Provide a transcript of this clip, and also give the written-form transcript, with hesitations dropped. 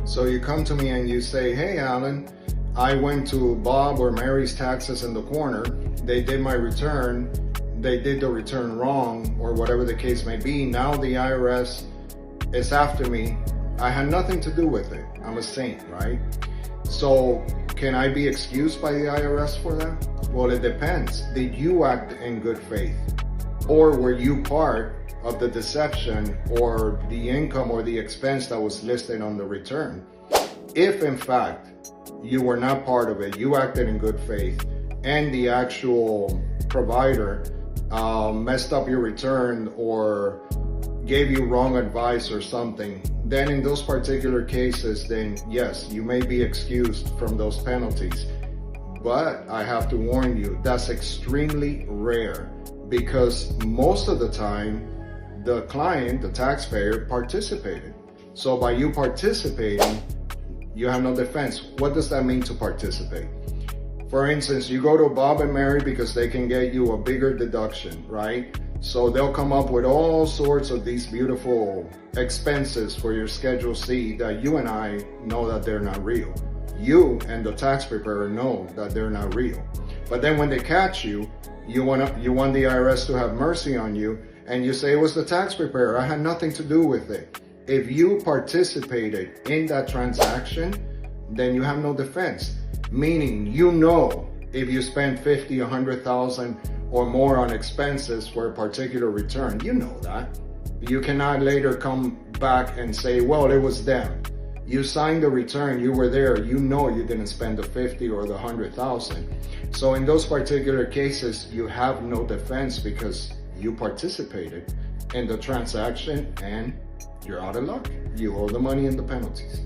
So you come to me and you say, hey, Alan, I went to Bob or Mary's taxes in the corner. They did my return. They did the return wrong, or whatever the case may be. Now the IRS is after me. I had nothing to do with it. I'm a saint, right? So can I be excused by the IRS for that? Well, it depends. Did you act in good faith? Or were you part of the deception or the income or the expense that was listed on the return? If in fact you were not part of it, you acted in good faith, and the actual provider messed up your return or gave you wrong advice or something, then in those particular cases, then yes, you may be excused from those penalties. But I have to warn you, that's extremely rare, because most of the time, the client, the taxpayer, participated. So by you participating, you have no defense. What does that mean to participate? For instance, you go to Bob and Mary because they can get you a bigger deduction, right? So they'll come up with all sorts of these beautiful expenses for your Schedule C that you and I know that they're not real. You and the tax preparer know that they're not real. But then when they catch you, you want the IRS to have mercy on you, and you say, it was the tax preparer, I had nothing to do with it. If you participated in that transaction, then you have no defense. Meaning, you know, if you spend 50, 100,000 or more on expenses for a particular return, you know that. You cannot later come back and say, well, it was them. You signed the return, you were there, you know you didn't spend the 50 or the 100,000. So in those particular cases, you have no defense because you participated in the transaction and you're out of luck. You owe the money and the penalties.